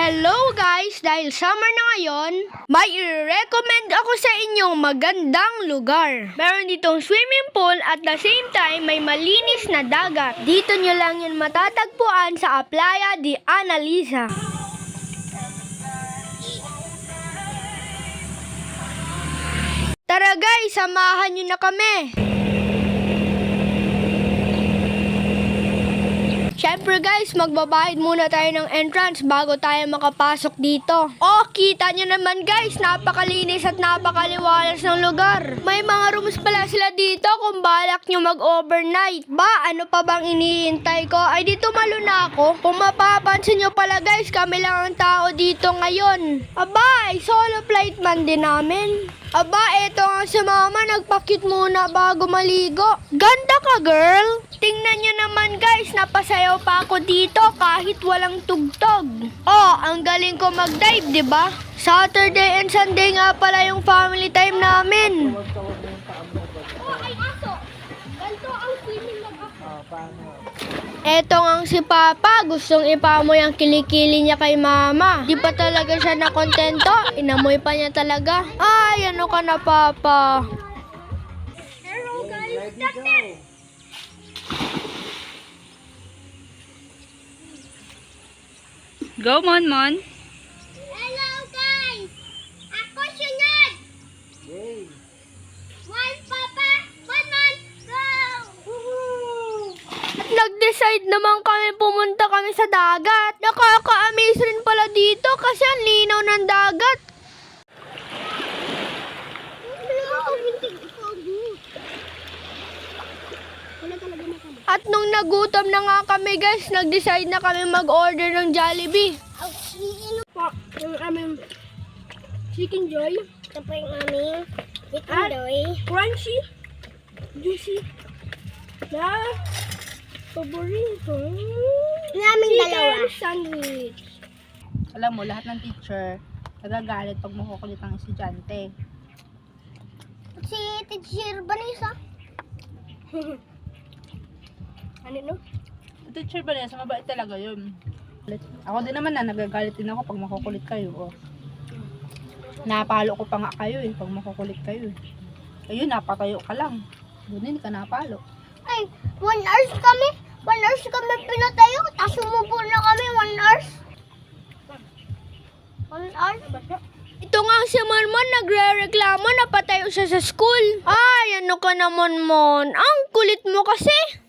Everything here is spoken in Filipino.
Hello guys! Dahil summer na ngayon, may i-recommend ako sa inyong magandang lugar. Meron ditong swimming pool at the same time may malinis na dagat. Dito nyo lang yun matatagpuan sa Playa de Analiza. Tara guys, samahan nyo na kami! Siyempre guys, magbabayad muna tayo ng entrance bago tayo makapasok dito. Oh, kita nyo naman guys, napakalinis at napakaliwalas ng lugar. May mga rooms pala sila dito kung balak nyo mag-overnight. Ba, ano pa bang iniintay ko? Ay, dito malo na ako. Kung mapapansin nyo pala guys, kami lang ang tao dito ngayon. Aba, ay solo flight man din namin. Aba, eto nga si mama, nagpakit muna bago maligo. Ganda ka, girl! Tingnan nyo naman guys, napasayaw pa ako dito kahit walang tugtog. Oh, ang galing ko mag-dive, di ba? Saturday and Sunday nga pala yung family time namin. Oh, ay aso! Ganito ang swimming mag-aso. Eto nga si Papa, gustong ipamoy ang kilikili niya kay Mama. Di pa talaga siya nakontento, inamoy pa niya talaga. Ay, ano ka na, Papa? Hello guys, that's Go, Mon. Hello guys! Ako sunod! One Papa, one man, go! At nag-decide naman kami pumunta kami sa dagat. Nakaka-amaze rin pala dito kasi ang linaw ng dagat. At nung nagutom na nga kami guys, nag-decide na kami mag-order ng Jollibee. Yung aming Chicken Joy. Ito po yung aming chicken joy. Crunchy, juicy, na paborito. Naming dalawa. Chicken sandwich. Alam mo, lahat ng teacher nagagalit pag makukulit ang estudyante. Si Teacher Vanessa. Ano no? Teacher Vanessa, mabait talaga yun. Ako din naman nagagalit din ako pag makukulit kayo. Oh. Napalo ko pa nga kayo pag makukulit kayo. Ayun, napatayo ka lang. Doon hindi ka napalo. Ay, 1 hours kami. 1 hours kami pinatayo. Tapos umupo na kami 1 hours. 1 hours? Ito nga si Monmon, nagre-reklamo na patayo siya sa school. Ay, ano ka naman, Mon? Ang kulit mo kasi.